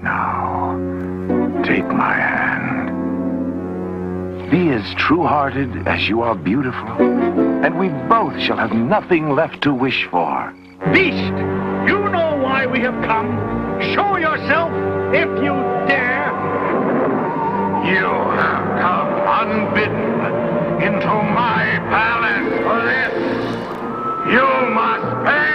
Now, take my hand. Be as true-hearted as you are beautiful, and we both shall have nothing left to wish for. Beast, you know why we have come. Show yourself if you dare. You have come unbidden into my palace for this. You must pay!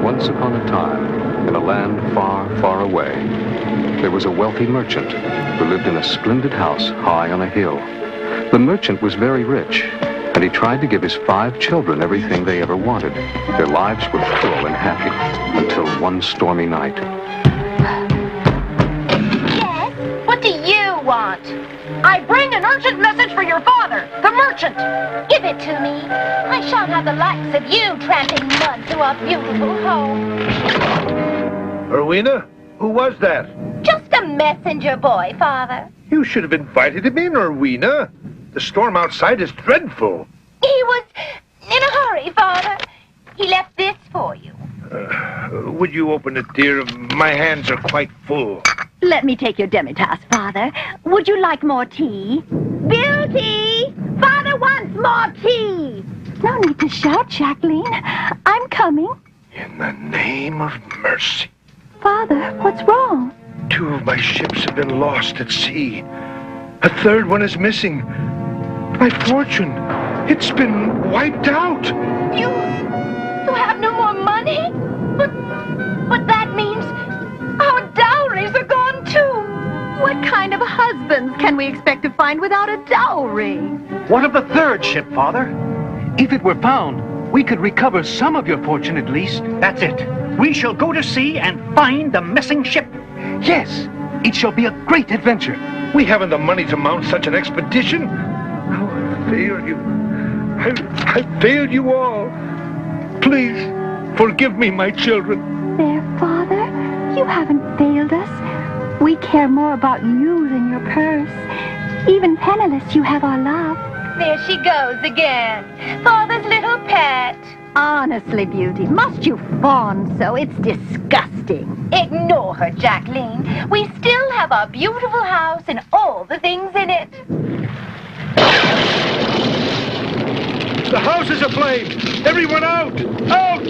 Once upon a time, in a land far, far away, there was a wealthy merchant who lived in a splendid house high on a hill. The merchant was very rich, and he tried to give his 5 children everything they ever wanted. Their lives were full and happy until one stormy night. Yes? What do you want? I bring an urgent message for your father, the merchant. Give it to me. I shan't have the likes of you tramping mud through our beautiful home. Rowena, who was that? Just a messenger boy, Father. You should have invited him in, Rowena. The storm outside is dreadful. He was in a hurry, Father. He left this for you. Would you open it, dear? My hands are quite full. Let me take your demitasse, Father. Would you like more tea? Beauty! Father wants more tea! No need to shout, Jacqueline. I'm coming. In the name of mercy. Father, what's wrong? 2 of my ships have been lost at sea. A 3rd one is missing. My fortune, it's been wiped out. You have no more money? But that means our dowries are gone too. What kind of husbands can we expect to find without a dowry? What of the 3rd ship, Father? If it were found, we could recover some of your fortune at least. That's it. We shall go to sea and find the missing ship. Yes, it shall be a great adventure. We haven't the money to mount such an expedition. Oh, I failed you. I failed you all. Please, forgive me, my children. There, Father, you haven't failed us. We care more about you than your purse. Even penniless, you have our love. There she goes again. Father's little pet. Honestly, Beauty, must you fawn so? It's disgusting. Ignore her, Jacqueline. We still have our beautiful house and all the things in it. The house is aflame! Everyone out! Out!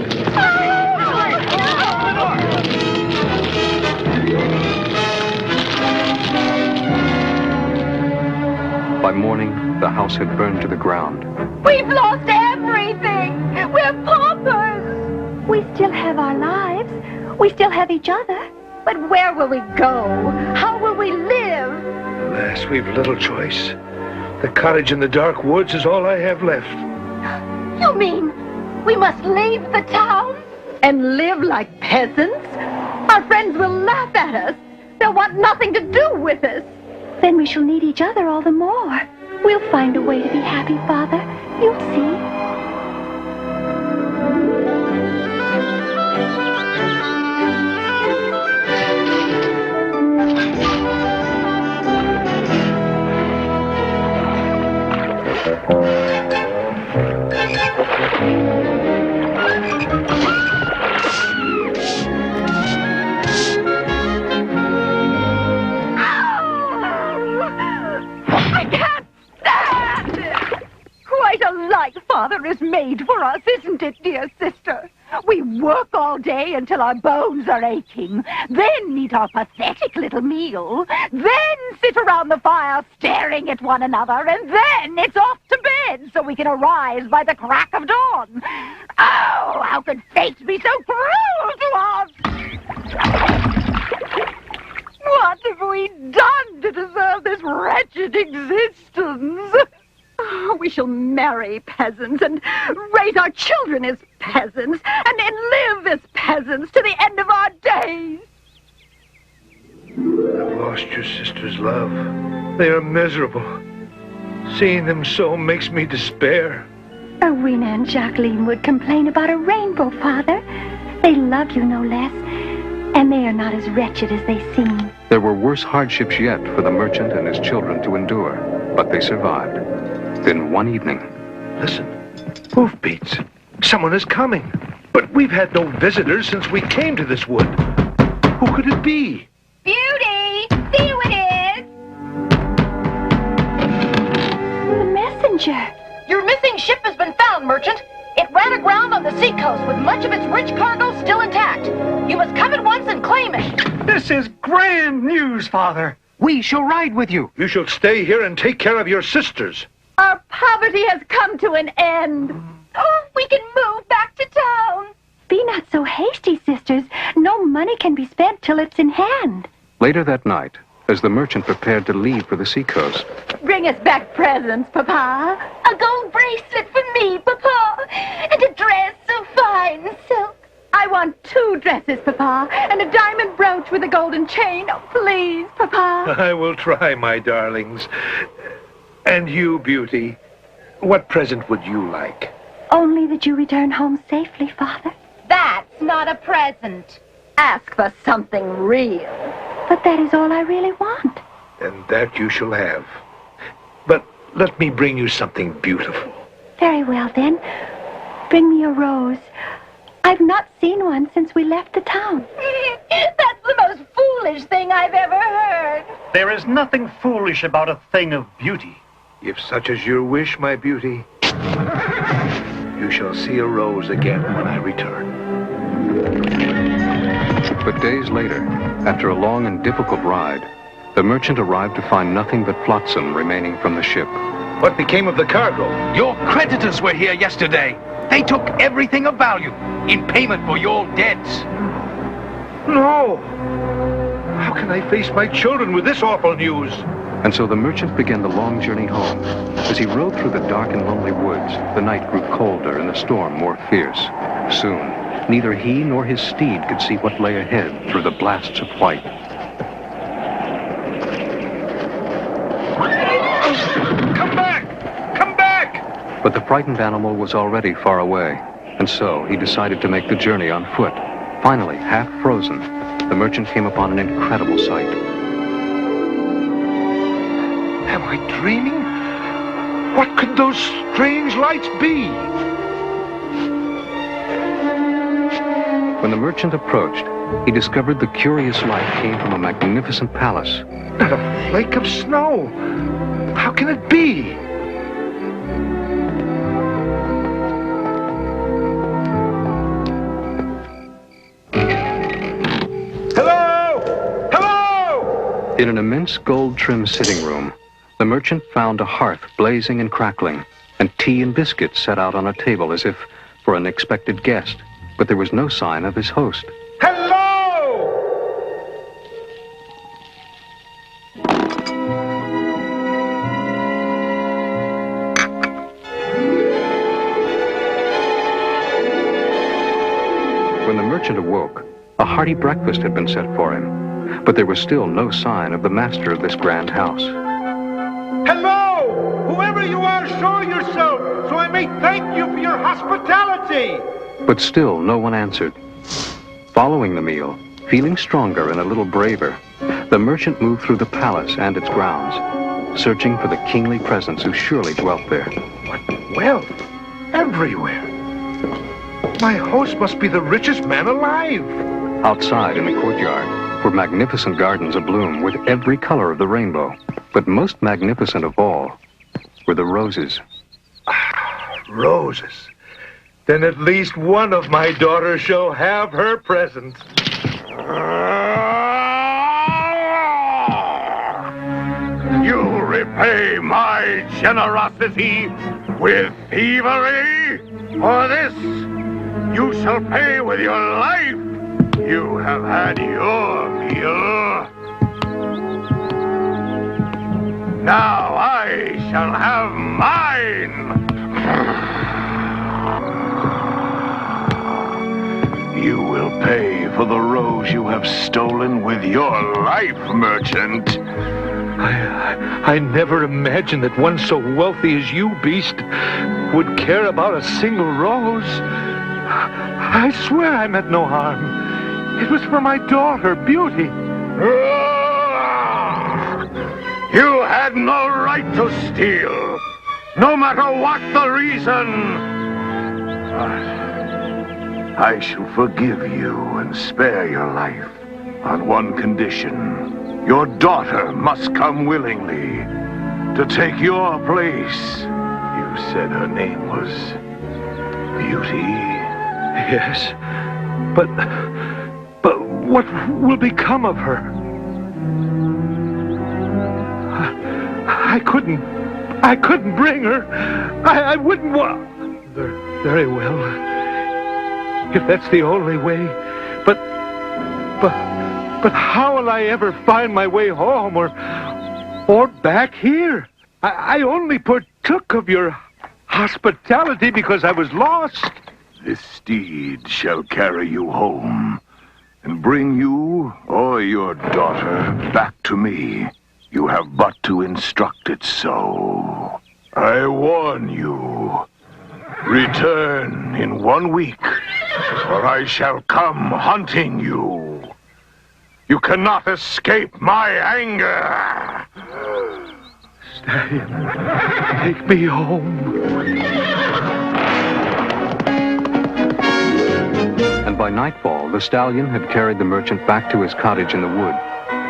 By morning, the house had burned to the ground. We've lost everything! We're paupers! We still have our lives. We still have each other. But where will we go? How will we live? Alas, we've little choice. The cottage in the dark woods is all I have left. You mean we must leave the town? And live like peasants? Our friends will laugh at us. They'll want nothing to do with us. Then we shall need each other all the more. We'll find a way to be happy, Father. You'll see. I can't stand it! Quite a life Father has made for us, isn't it, dear sister? We work all day until our bones are aching, then eat our pathetic little meal, then sit around the fire staring at one another, and then it's off to bed so we can arise by the crack of dawn. Oh, how could fate be so cruel to us? What have we done to deserve this wretched existence. Oh, we shall marry peasants and raise our children as peasants and then live as peasants to the end of our days. I've lost your sister's love. They are miserable. Seeing them so makes me despair. Rowena and Jacqueline would complain about a rainbow, Father. They love you no less, and they are not as wretched as they seem. There were worse hardships yet for the merchant and his children to endure, but they survived. Then one evening... Listen, hoofbeats. Someone is coming. But we've had no visitors since we came to this wood. Who could it be? Beauty! See who it is! The messenger. Your missing ship has been found, merchant. It ran aground on the seacoast with much of its rich cargo still intact. You must come at once and claim it. This is grand news, Father. We shall ride with you. You shall stay here and take care of your sisters. Our poverty has come to an end. Oh, we can move back to town. Be not so hasty, sisters. No money can be spent till it's in hand. Later that night, as the merchant prepared to leave for the seacoast... Bring us back presents, Papa. A gold bracelet for me, Papa, and a dress of fine silk. I want 2 dresses, Papa, and a diamond brooch with a golden chain. Oh, please, Papa. I will try, my darlings. And you, Beauty, what present would you like? Only that you return home safely, Father. That's not a present. Ask for something real. But that is all I really want. And that you shall have. But let me bring you something beautiful. Very well, then. Bring me a rose. I've not seen one since we left the town. That's the most foolish thing I've ever heard. There is nothing foolish about a thing of beauty. If such is your wish, my beauty, you shall see a rose again when I return. But days later, after a long and difficult ride, the merchant arrived to find nothing but flotsam remaining from the ship. What became of the cargo? Your creditors were here yesterday. They took everything of value in payment for your debts. No! How can I face my children with this awful news? And so the merchant began the long journey home. As he rode through the dark and lonely woods, the night grew colder and the storm more fierce. Soon, neither he nor his steed could see what lay ahead through the blasts of white. Come back! Come back! But the frightened animal was already far away, and so he decided to make the journey on foot. Finally, half frozen, the merchant came upon an incredible sight. Am I dreaming? What could those strange lights be? When the merchant approached, he discovered the curious light came from a magnificent palace. Not a flake of snow. How can it be? Hello! Hello! In an immense gold-trimmed sitting room, the merchant found a hearth blazing and crackling, and tea and biscuits set out on a table as if for an expected guest. But there was no sign of his host. Hello! When the merchant awoke, a hearty breakfast had been set for him, but there was still no sign of the master of this grand house. Hello! Whoever you are, show yourself, so I may thank you for your hospitality! But still no one answered. Following the meal, feeling stronger and a little braver, the merchant moved through the palace and its grounds, searching for the kingly presence who surely dwelt there. What wealth! Everywhere! My host must be the richest man alive! Outside in the courtyard were magnificent gardens abloom with every color of the rainbow. But most magnificent of all were the roses. Roses. Then at least one of my daughters shall have her present. You repay my generosity with thievery? For this, you shall pay with your life. You have had your meal. Now I shall have mine! You will pay for the rose you have stolen with your life, merchant. I never imagined that one so wealthy as you, Beast, would care about a single rose. I swear I meant no harm. It was for my daughter, Beauty. You had no right to steal, no matter what the reason. I shall forgive you and spare your life on one condition. Your daughter must come willingly to take your place. You said her name was Beauty? Yes, but what will become of her? I couldn't bring her. I wouldn't want... Very well. If that's the only way. But how will I ever find my way home or back here? I only partook of your hospitality because I was lost. This steed shall carry you home and bring you or your daughter back to me. You have but to instruct it so. I warn you, return in 1 week, or I shall come hunting you. You cannot escape my anger. Stallion, take me home. And by nightfall, the stallion had carried the merchant back to his cottage in the wood.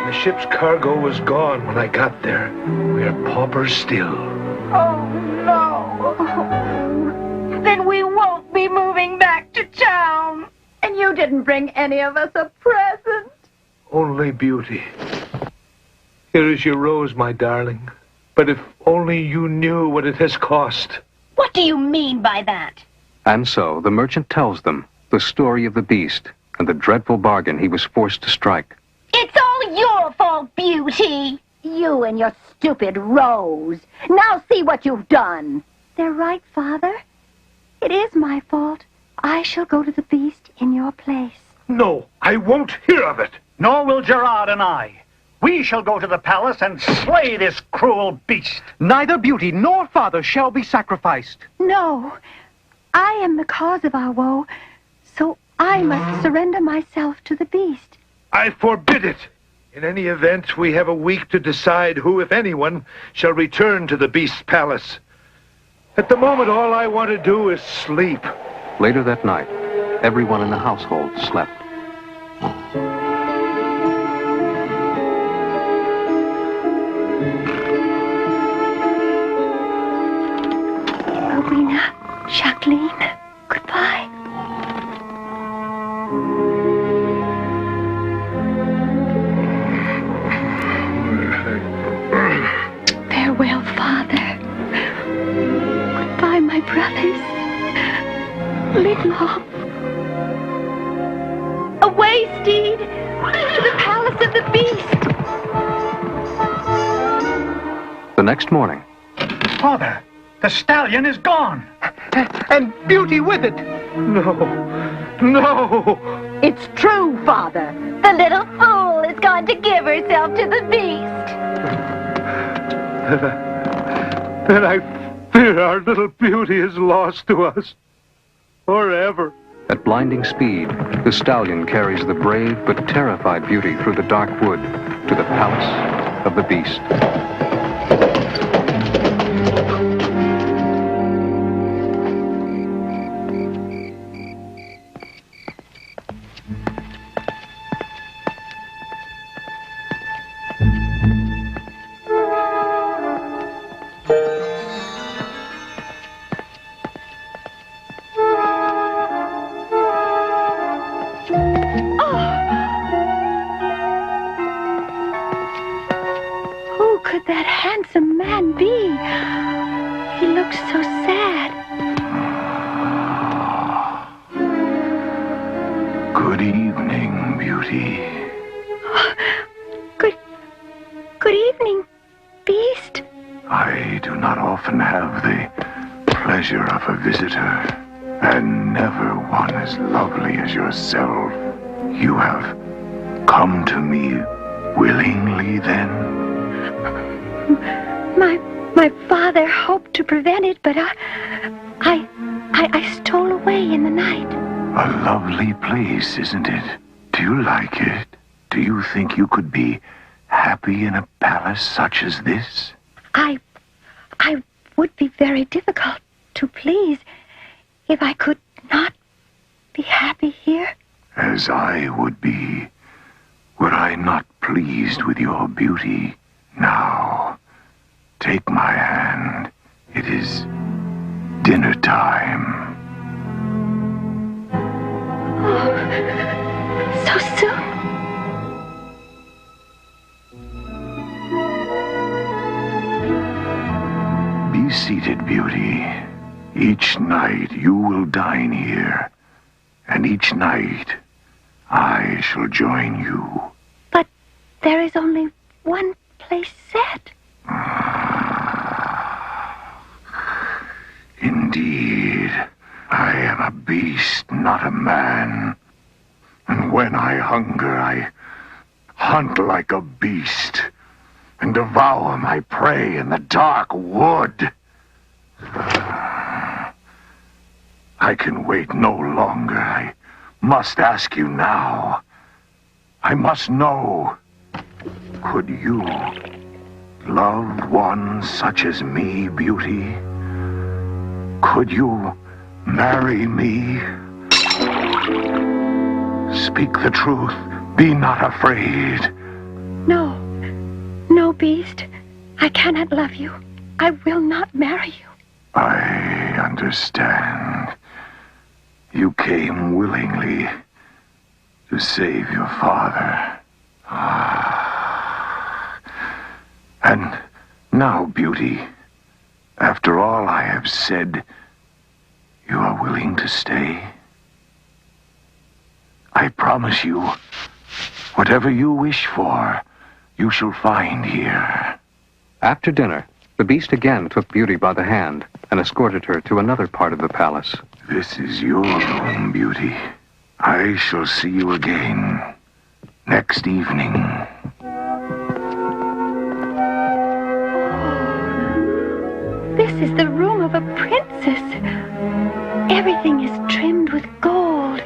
The ship's cargo was gone when I got there. We are paupers still. Oh, no. Then we won't be moving back to town. And you didn't bring any of us a present. Only Beauty. Here is your rose, my darling. But if only you knew what it has cost. What do you mean by that? And so the merchant tells them the story of the beast and the dreadful bargain he was forced to strike. It's all your fault, Beauty. You and your stupid rose. Now see what you've done. They're right, Father. It is my fault. I shall go to the beast in your place. No, I won't hear of it. Nor will Gerard and I. We shall go to the palace and slay this cruel beast. Neither Beauty nor Father shall be sacrificed. No, I am the cause of our woe, so I must surrender myself to the beast. I forbid it. In any event, we have a week to decide who, if anyone, shall return to the beast's palace. At the moment, all I want to do is sleep. Later that night, everyone in the household slept. Rowena, Jacqueline, goodbye. Farewell, Father. Goodbye, my brothers. Live long. Away, steed, to the palace of the beast. The next morning, Father, the stallion is gone. And Beauty with it. No, no. It's true, Father. The little fool is going to give herself to the beast. Then I fear our little Beauty is lost to us. Forever. at blinding speed, the stallion carries the brave but terrified Beauty through the dark wood to the palace of the beast. Beast? I do not often have the pleasure of a visitor, and never one as lovely as yourself. You have come to me willingly, then? My father hoped to prevent it, but I stole away in the night. A lovely place, isn't it? Do you like it? Do you think you could be happy in a palace such as this? I would be very difficult to please if I could not be happy here. As I would be, were I not pleased with your beauty. Now, take my hand. It is dinner time. Oh, so soon? Be seated, beauty. Each night you will dine here, and each night I shall join you. But there is only one place set. Indeed, I am a beast, not a man. And when I hunger, I hunt like a beast and devour my prey in the dark wood. I can wait no longer. I must ask you now. I must know. Could you love one such as me, beauty? Could you marry me? Speak the truth. Be not afraid. No. No, Beast. I cannot love you. I will not marry you. I understand. You came willingly to save your father. And now, beauty, after all I have said, you are willing to stay? I promise you, whatever you wish for, you shall find here. After dinner, the Beast again took Beauty by the hand and escorted her to another part of the palace. This is your room, Beauty. I shall see you again next evening. This is the room of a princess. Everything is trimmed with gold.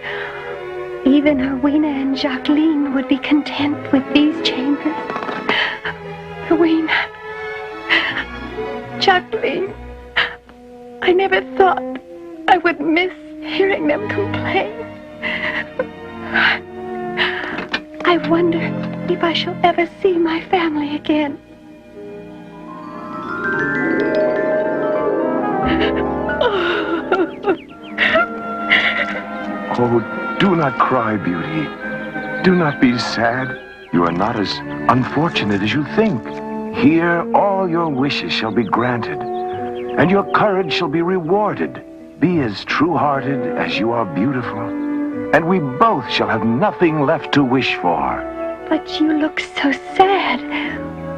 Even Rowena and Jacqueline would be content with these chambers. Rowena, Jacqueline, I never thought I would miss hearing them complain. I wonder if I shall ever see my family again. Oh, do not cry, Beauty. Do not be sad. You are not as unfortunate as you think. Here, all your wishes shall be granted, and your courage shall be rewarded. Be as true-hearted as you are beautiful, and we both shall have nothing left to wish for. But you look so sad.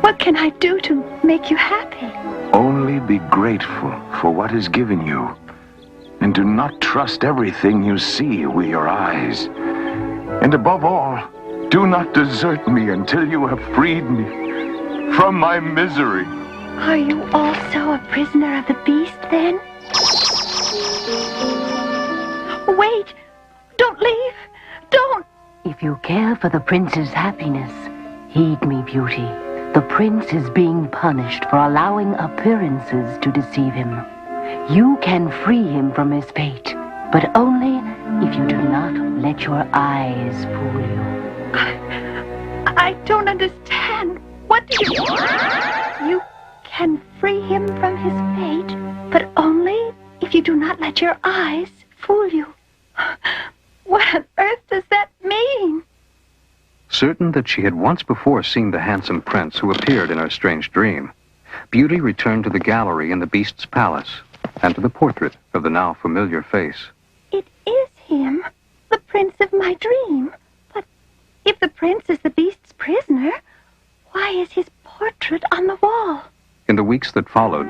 What can I do to make you happy? Only be grateful for what is given you, and do not trust everything you see with your eyes. And above all, do not desert me until you have freed me from my misery. Are you also a prisoner of the Beast, then? Wait! Don't leave! Don't! If you care for the prince's happiness, heed me, Beauty. The prince is being punished for allowing appearances to deceive him. You can free him from his fate, but only if you do not let your eyes fool you. I don't understand. What do you mean? You can free him from his fate, but only if you do not let your eyes fool you. What on earth does that mean? Certain that she had once before seen the handsome prince who appeared in her strange dream, Beauty returned to the gallery in the Beast's palace and to the portrait of the now familiar face. It is him, the prince of my dream. But if the prince is the Beast's prisoner, why is his portrait on the wall. In the weeks that followed,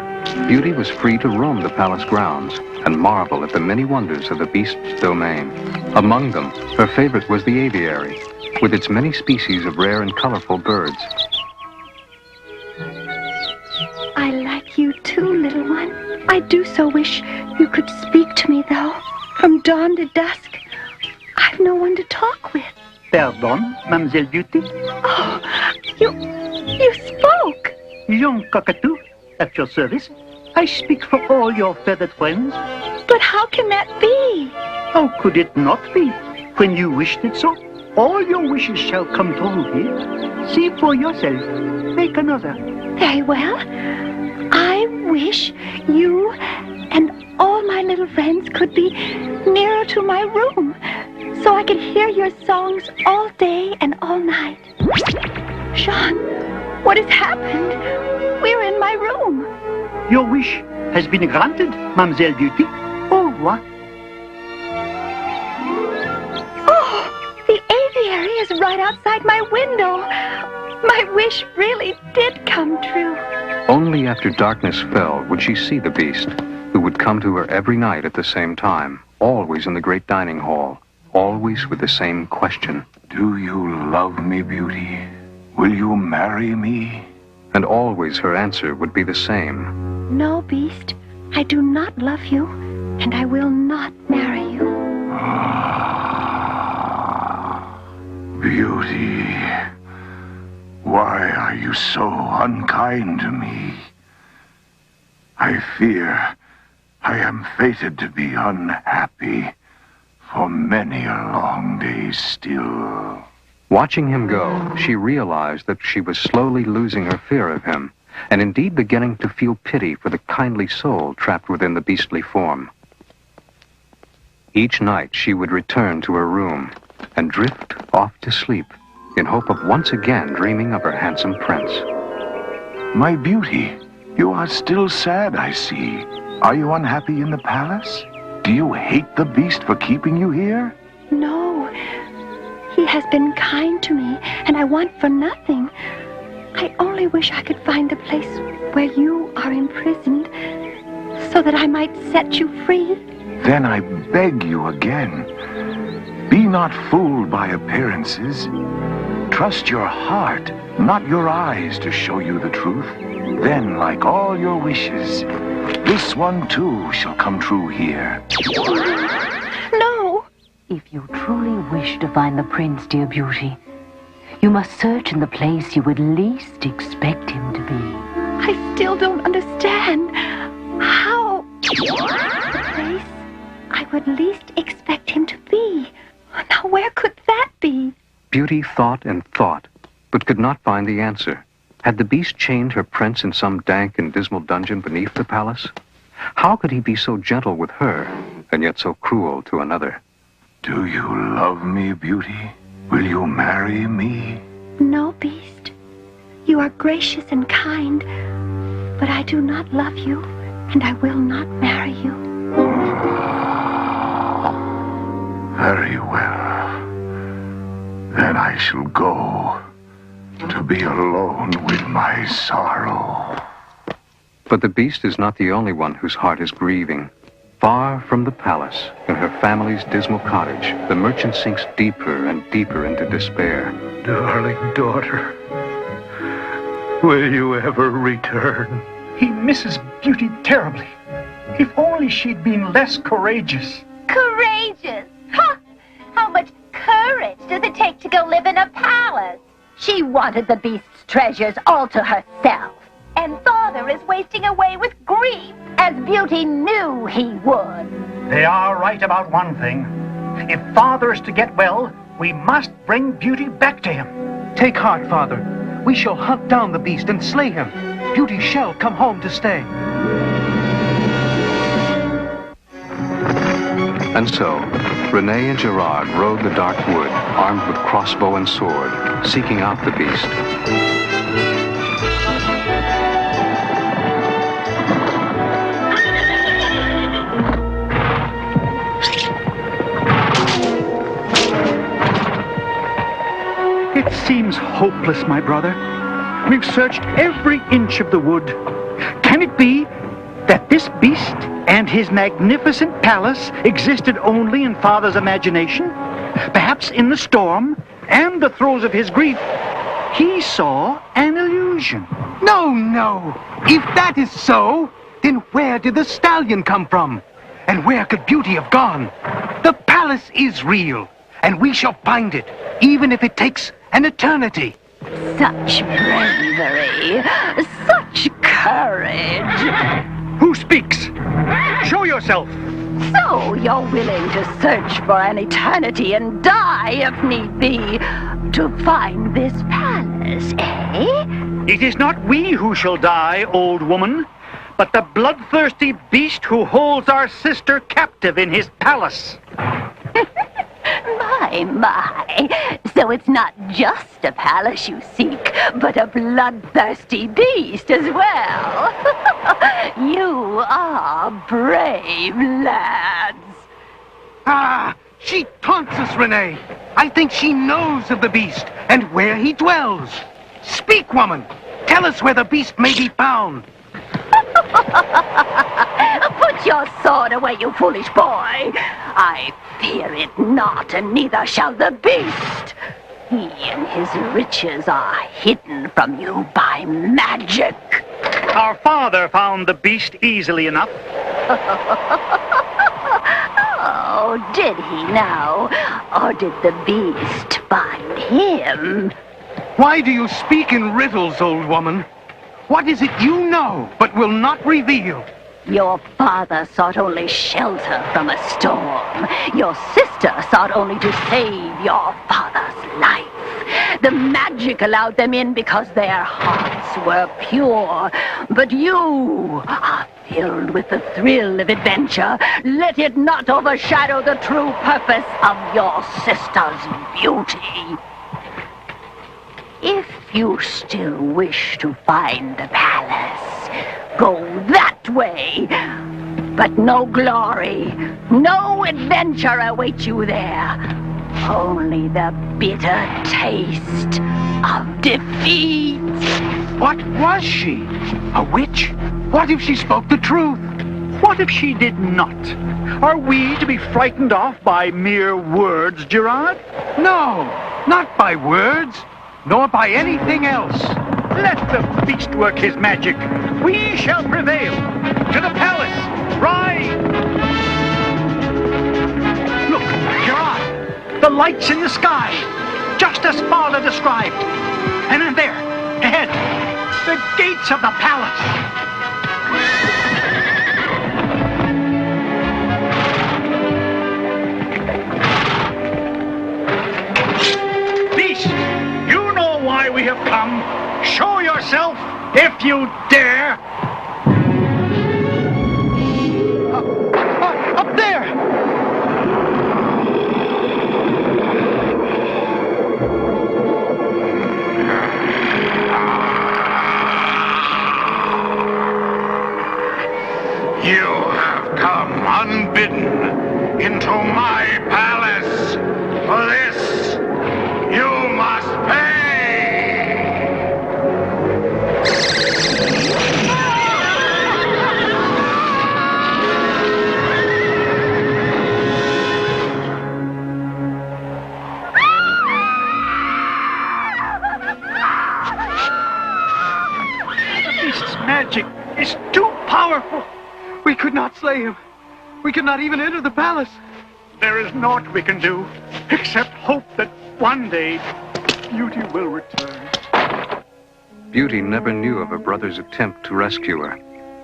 Beauty was free to roam the palace grounds and marvel at the many wonders of the beast's domain. Among them, her favorite was the aviary, with its many species of rare and colorful birds. I like you too, little one. I do so wish you could speak to me, though. From dawn to dusk, I've no one to talk with. Pardon, Mademoiselle Beauty? Oh, you spoke. Young cockatoo, at your service. I speak for all your feathered friends. But how can that be? How could it not be? When you wished it so, all your wishes shall come true here. See for yourself. Make another. Very well. I wish you and all my little friends could be nearer to my room, so I could hear your songs all day and all night. Jean, what has happened? We're in my room. Your wish has been granted, Mademoiselle Beauty. Au revoir. Oh, the aviary is right outside my window. My wish really did come true. Only after darkness fell would she see the beast, who would come to her every night at the same time, always in the great dining hall, always with the same question. Do you love me, Beauty? Will you marry me? And always her answer would be the same. No, Beast, I do not love you, and I will not marry you. Beauty, why are you so unkind to me? I fear I am fated to be unhappy for many a long day still. Watching him go, she realized that she was slowly losing her fear of him, and indeed beginning to feel pity for the kindly soul trapped within the beastly form. Each night she would return to her room and drift off to sleep in hope of once again dreaming of her handsome prince. My Beauty, you are still sad, I see. Are you unhappy in the palace? Do you hate the beast for keeping you here? No. He has been kind to me, and I want for nothing. I only wish I could find the place where you are imprisoned, so that I might set you free. Then I beg you again, be not fooled by appearances. Trust your heart, not your eyes, to show you the truth. Then, like all your wishes, this one too shall come true here. No! If you truly wish to find the prince, dear Beauty, you must search in the place you would least expect him to be. I still don't understand how the place I would least expect him to be. Now, where could that be? Beauty thought and thought, but could not find the answer. Had the beast chained her prince in some dank and dismal dungeon beneath the palace? How could he be so gentle with her, and yet so cruel to another? Do you love me, Beauty? Will you marry me? No, Beast. You are gracious and kind, but I do not love you, and I will not marry you. Very well. Then I shall go to be alone with my sorrow. But the beast is not the only one whose heart is grieving. Far from the palace, in her family's dismal cottage, the merchant sinks deeper and deeper into despair. Darling daughter, will you ever return? He misses Beauty terribly. If only she'd been less courageous. Courageous? Ha! How much courage does it take to go live in a palace? She wanted the beast's treasures all to herself. And Father is wasting away with grief, as Beauty knew he would. They are right about one thing. If Father is to get well, we must bring Beauty back to him. Take heart, Father. We shall hunt down the beast and slay him. Beauty shall come home to stay. And so, Renee and Gerard rode the dark wood, armed with crossbow and sword, seeking out the beast. It seems hopeless, my brother. We've searched every inch of the wood. Can it be that this beast and his magnificent palace existed only in Father's imagination? Perhaps in the storm and the throes of his grief, he saw an illusion. No, no. If that is so, then where did the stallion come from? And where could Beauty have gone? The palace is real, and we shall find it, even if it takes an eternity. Such bravery, such courage. Who speaks? Show yourself. So you're willing to search for an eternity and die if need be to find this palace, eh? It is not we who shall die, old woman, but the bloodthirsty beast who holds our sister captive in his palace. My. So it's not just a palace you seek, but a bloodthirsty beast as well. You are brave lads. Ah, she taunts us, Renee. I think she knows of the beast and where he dwells. Speak, woman. Tell us where the beast may be found. Put your sword away, you foolish boy. I fear it not, and neither shall the beast. He and his riches are hidden from you by magic. Our father found the beast easily enough. Oh, did he now? Or did the beast find him? Why do you speak in riddles, old woman? What is it you know, but will not reveal? Your father sought only shelter from a storm. Your sister sought only to save your father's life. The magic allowed them in because their hearts were pure. But you are filled with the thrill of adventure. Let it not overshadow the true purpose of your sister's beauty. If you still wish to find the palace, go that way. But no glory, no adventure awaits you there. Only the bitter taste of defeat. What was she? A witch? What if she spoke the truth? What if she did not? Are we to be frightened off by mere words, Gerard? No, not by words, nor by anything else. Let the beast work his magic. We shall prevail. To the palace. Ride! Look, Gerard. The lights in the sky. Just as Father described. And then there, ahead, the gates of the palace. Beast, you know why we have come. Show yourself, if you dare. Up there! You have come unbidden into my palace. For this, you must pay. The beast's magic is too powerful. We could not slay him. We could not even enter the palace. There is naught we can do, except hope that one day Beauty will return. Beauty never knew of her brother's attempt to rescue her,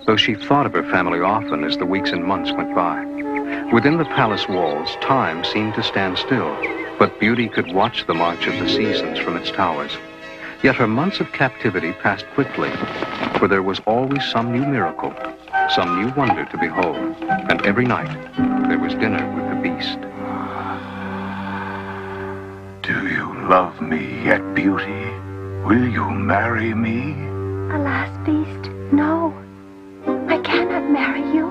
though she thought of her family often as the weeks and months went by. Within the palace walls, time seemed to stand still, but Beauty could watch the march of the seasons from its towers. Yet her months of captivity passed quickly, for there was always some new miracle, some new wonder to behold, and every night there was dinner with the beast. Do you love me yet, Beauty? Will you marry me? Alas, Beast, no. I cannot marry you.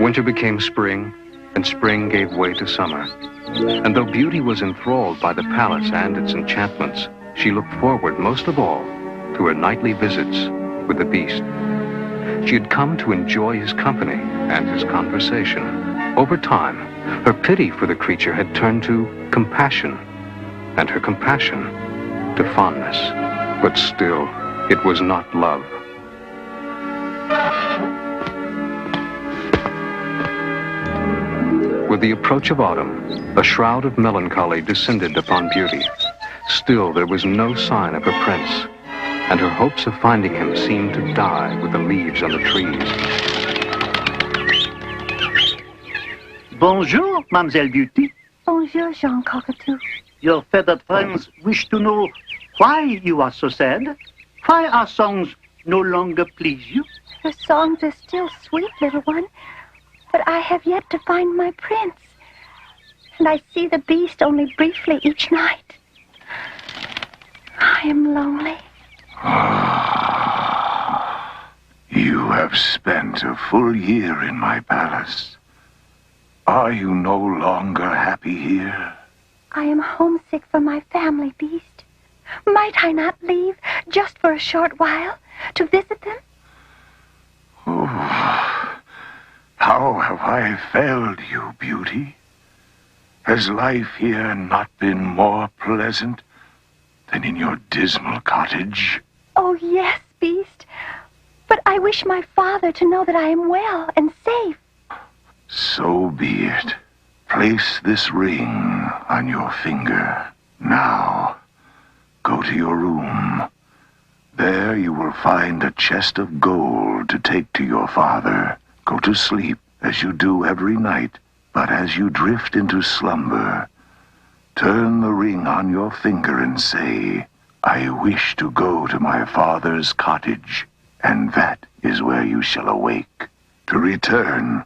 Winter became spring, and spring gave way to summer. And though Beauty was enthralled by the palace and its enchantments, she looked forward most of all to her nightly visits with the beast. She had come to enjoy his company and his conversation. Over time, her pity for the creature had turned to compassion, and her compassion to fondness. But still, it was not love. With the approach of autumn, a shroud of melancholy descended upon Beauty. Still, there was no sign of her prince, and her hopes of finding him seemed to die with the leaves on the trees. Bonjour, Mademoiselle Beauty. Bonjour, Jean Cockatoo. Your feathered friends wish to know why you are so sad. Why our songs no longer please you? Your songs are still sweet, little one, but I have yet to find my prince. And I see the beast only briefly each night. I am lonely. You have spent a full year in my palace. Are you no longer happy here? I am homesick for my family, Beast. Might I not leave just for a short while to visit them? Oh, how have I failed you, Beauty? Has life here not been more pleasant than in your dismal cottage? Oh, yes, Beast. But I wish my father to know that I am well and safe. So be it. Place this ring on your finger. Now, go to your room. There you will find a chest of gold to take to your father. Go to sleep as you do every night. But as you drift into slumber, turn the ring on your finger and say, I wish to go to my father's cottage, and that is where you shall awake. To return,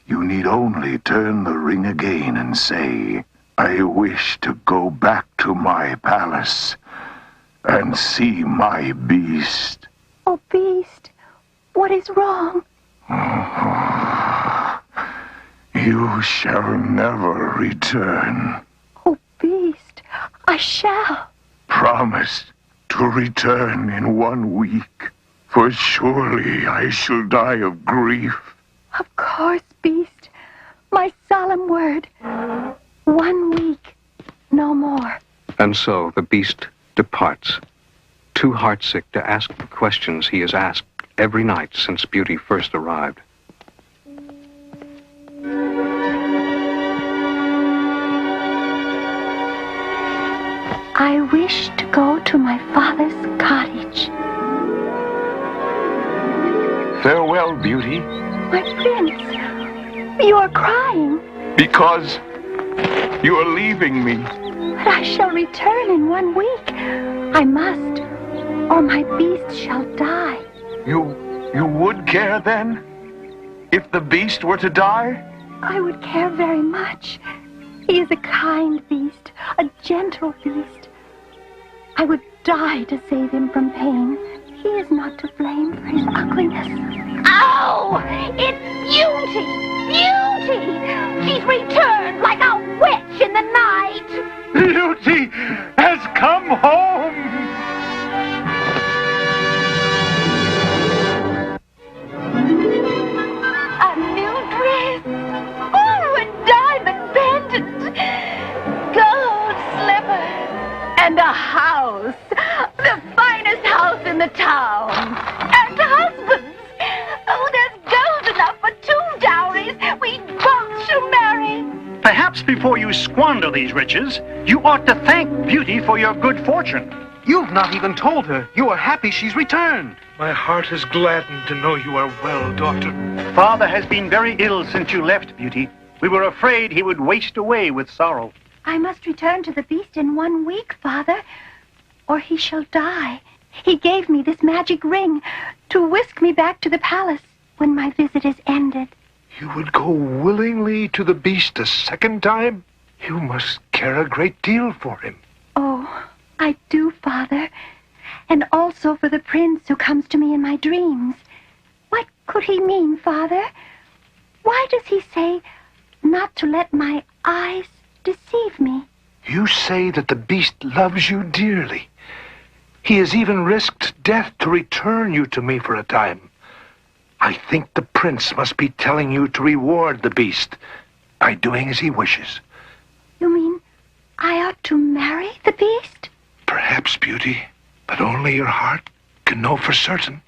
you need only turn the ring again and say, I wish to go back to my palace and see my beast. Oh, Beast, what is wrong? You shall never return. Oh, Beast, I shall. Promise to return in 1 week, for surely I shall die of grief. Of course, Beast. My solemn word. 1 week, no more. And so the beast departs, too heartsick to ask the questions he has asked every night since Beauty first arrived. I wish to go to my father's cottage. Farewell, Beauty. My prince, you are crying. Because you are leaving me. But I shall return in 1 week. I must, or my beast shall die. You would care then? If the beast were to die? I would care very much. He is a kind beast, a gentle beast. I would die to save him from pain. He is not to blame for his ugliness. Oh, it's Beauty! Beauty! She's returned like a witch in the night! Beauty has come home! A new dress! Oh, a diamond pendant! Gold slippers! And a house! The finest house in the town! And husbands! Oh, there's gold enough for 2 dowries! We both shall marry! Perhaps before you squander these riches, you ought to thank Beauty for your good fortune. You've not even told her you are happy she's returned. My heart is gladdened to know you are well, daughter. Father has been very ill since you left, Beauty. We were afraid he would waste away with sorrow. I must return to the beast in 1 week, Father, or he shall die. He gave me this magic ring to whisk me back to the palace when my visit is ended. You would go willingly to the beast a second time? You must care a great deal for him. Oh, I do, Father. And also for the prince who comes to me in my dreams. What could he mean, Father? Why does he say not to let my eyes deceive me? You say that the beast loves you dearly. He has even risked death to return you to me for a time. I think the prince must be telling you to reward the beast by doing as he wishes. You mean I ought to marry the beast? Perhaps, Beauty, but only your heart can know for certain.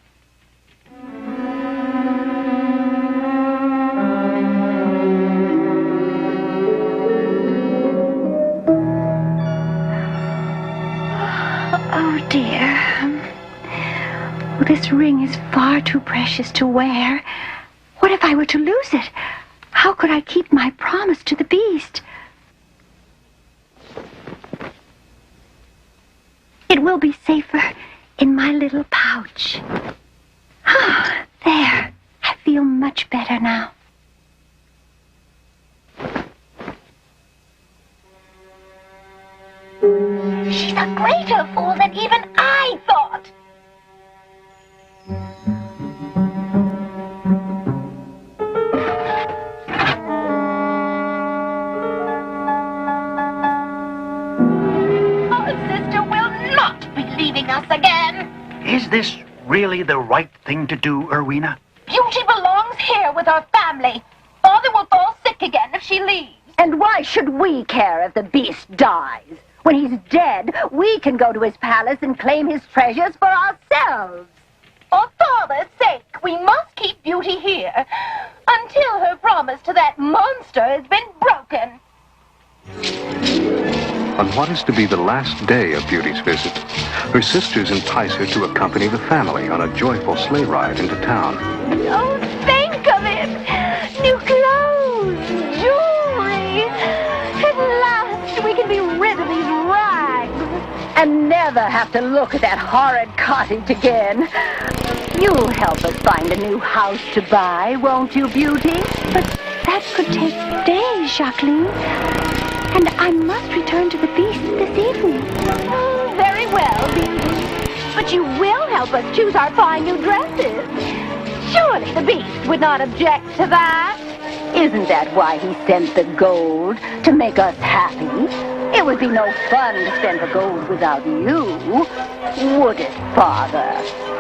Oh, dear. This ring is far too precious to wear. What if I were to lose it? How could I keep my promise to the beast? It will be safer in my little pouch. There. I feel much better now. She's a greater fool than even I thought. Our sister will not be leaving us again. Is this really the right thing to do, Erwina? Beauty belongs here with our family. Father will fall sick again if she leaves. And why should we care if the beast dies? When he's dead, we can go to his palace and claim his treasures for ourselves. For Father's sake, we must keep Beauty here until her promise to that monster has been broken. On what is to be the last day of Beauty's visit, her sisters entice her to accompany the family on a joyful sleigh ride into town. Oh, think of it! New clothes, jewelry. At last, we can be rid of these rags. And never have to look at that horrid cottage again. You'll help us find a new house to buy, won't you, Beauty? But that could take days, Jacqueline. And I must return to the beast this evening. Oh, very well, Beauty. But you will help us choose our fine new dresses. Surely the beast would not object to that. Isn't that why he sent the gold? To make us happy? It would be no fun to spend the gold without you. Would it, Father?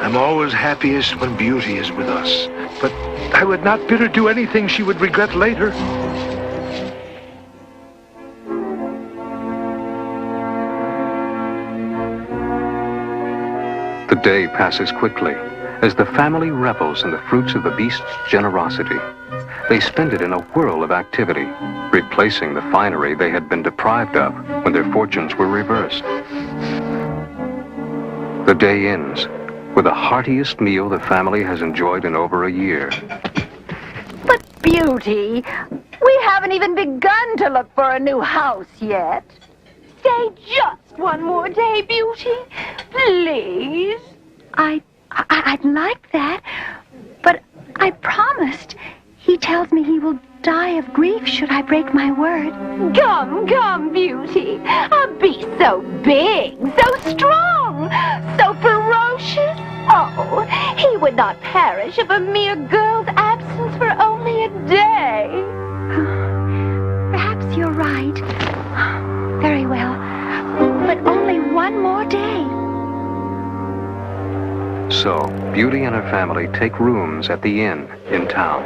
I'm always happiest when Beauty is with us. But I would not bid her do anything she would regret later. The day passes quickly as the family revels in the fruits of the beast's generosity. They spend it in a whirl of activity, replacing the finery they had been deprived of when their fortunes were reversed. The day ends with the heartiest meal the family has enjoyed in over a year. But Beauty, we haven't even begun to look for a new house yet. Stay just one more day, Beauty. Please. I'd like that, but I promised. He tells me he will die of grief should I break my word. Come, Beauty. A beast so big, so strong, so ferocious. Oh, he would not perish of a mere girl's absence for only a day. Perhaps you're right. Very well, but only one more day. So, Beauty and her family take rooms at the inn in town.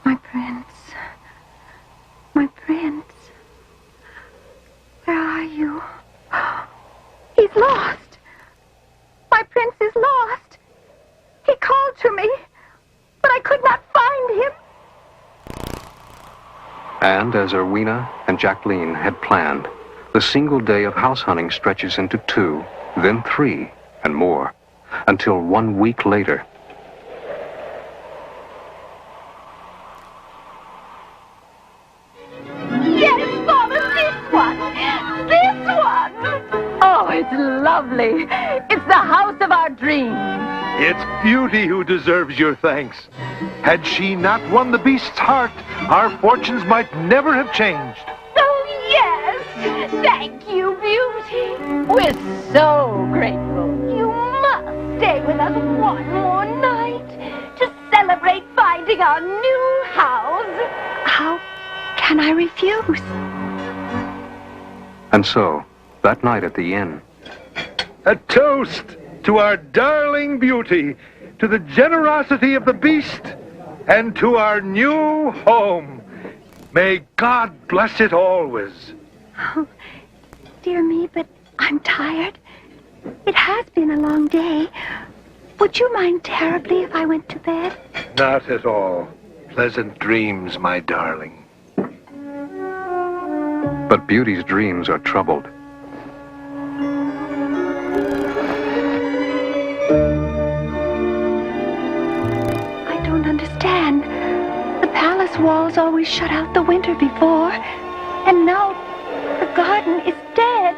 My prince. My prince. Where are you? He's lost. My prince is lost. He called to me, but I could not find him. And as Erwina and Jacqueline had planned, the single day of house hunting stretches into 2, then 3, and more, until 1 week later. Yes, Father, this one. This one. Oh, it's lovely. It's the house of our dreams. It's Beauty who deserves your thanks. Had she not won the beast's heart, our fortunes might never have changed. Oh, yes. Thank you, Beauty. We're so grateful. You must stay with us one more night to celebrate finding our new house. How can I refuse? And so, that night at the inn, A toast to our darling Beauty, to the generosity of the beast, and to our new home. May God bless it always. Oh, dear me, but I'm tired. It has been a long day. Would you mind terribly if I went to bed? Not at all. Pleasant dreams, my darling. but Beauty's dreams are troubled. I don't understand. The palace walls always shut out the winter before, and now the garden is dead.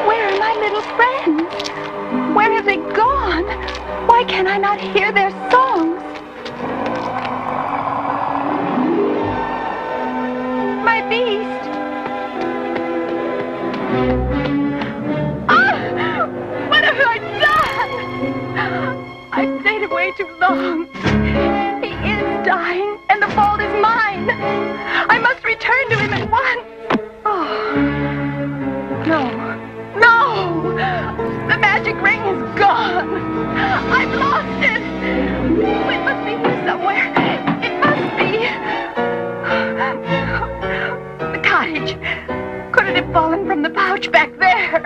Where are my little friends? Where have they gone? Why can I not hear their songs? My beast! Ah! What have I done? I've stayed away too long. He is dying, and the fault is mine. I must return to him at once. Oh, no. No! The magic ring is gone. I've lost it. It must be here somewhere. It must be. The cottage. Could it have fallen from the pouch back there?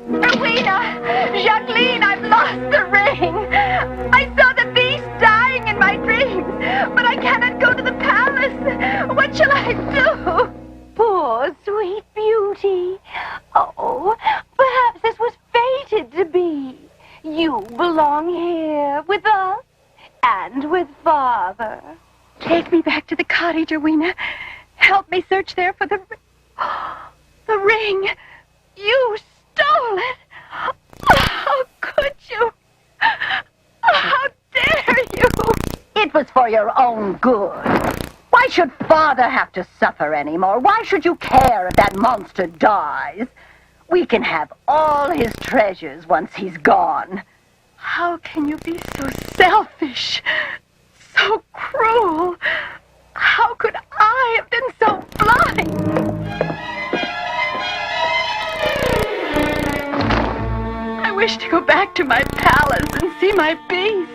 Rowena! Jacqueline, I've lost the ring. I saw the beast dying in my dreams, but I cannot go to the palace. What shall I do? Poor sweet Beauty. Oh, perhaps this was fated to be. You belong here with us and with Father. Take me back to the cottage, Rowena. Help me search there for the ring. You stole it. How could you? How dare you? It was for your own good. Why should Father have to suffer anymore? Why should you care if that monster dies? We can have all his treasures once he's gone. How can you be so selfish, so cruel? How could I have been so blind? I wish to go back to my palace and see my beast.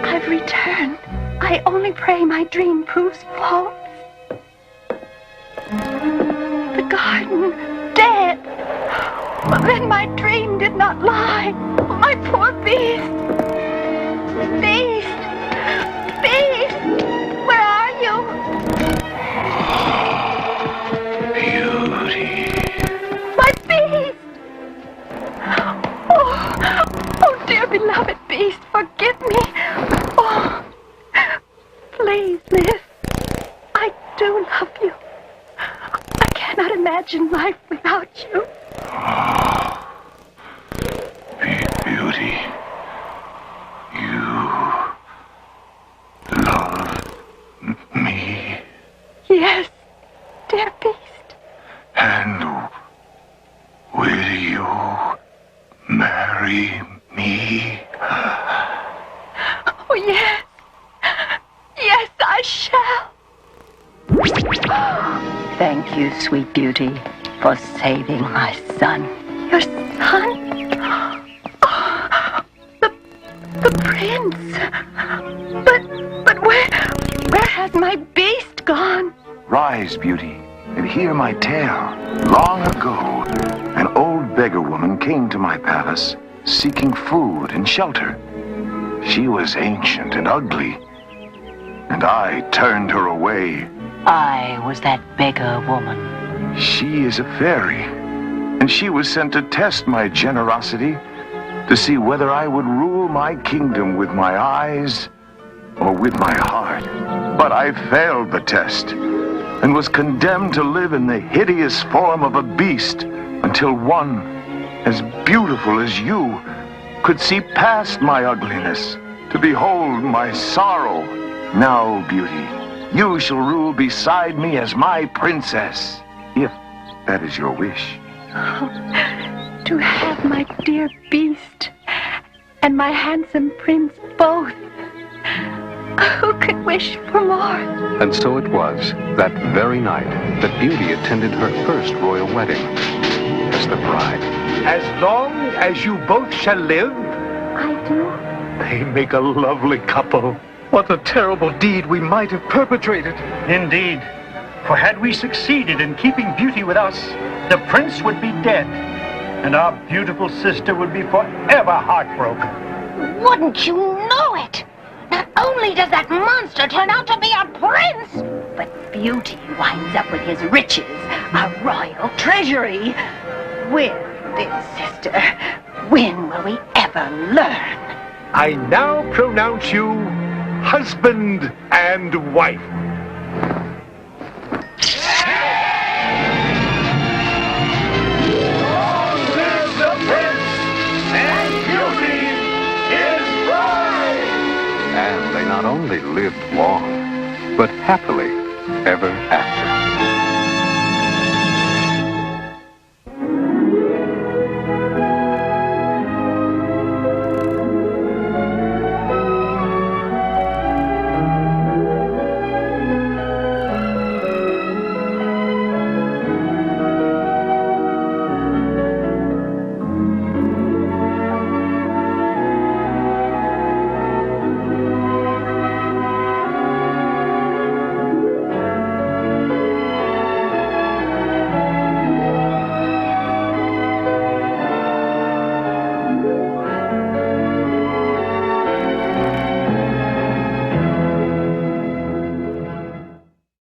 I've returned. I only pray my dream proves false. The garden, dead. But then my dream did not lie. My poor beast. Beast! Beast! Where are you? Beauty. My beast! Oh, dear beloved beast, forgive me. Oh, please live. I do love you. I cannot imagine life without you. Beauty. You love me. Yes, dear beast. And will you marry me? Oh, yes. Yes, I shall. Thank you, sweet Beauty, for saving my son. Your son? Oh, the prince. But where has my beast gone? Rise, Beauty, and hear my tale. Long ago, an old beggar woman came to my palace, seeking food and shelter. She was ancient and ugly, and I turned her away. I was that beggar woman. She is a fairy, and she was sent to test my generosity, to see whether I would rule my kingdom with my eyes or with my heart. But I failed the test, and was condemned to live in the hideous form of a beast until one as beautiful as you could see past my ugliness, to behold my sorrow. Now, Beauty, you shall rule beside me as my princess, if that is your wish. Oh, to have my dear Beast and my handsome prince both. Who could wish for more? And so it was, that very night, that Beauty attended her first royal wedding as the bride. As long as you both shall live, I do. they make a lovely couple. What a terrible deed we might have perpetrated. Indeed. For had we succeeded in keeping Beauty with us, the prince would be dead, and our beautiful sister would be forever heartbroken. Wouldn't you know it? Not only does that monster turn out to be a prince, but Beauty winds up with his riches, a royal treasury. When, dear sister, when will we ever learn? I now pronounce you husband and wife. Long live the prince, and Beauty, his bride! And they not only lived long, but happily ever after.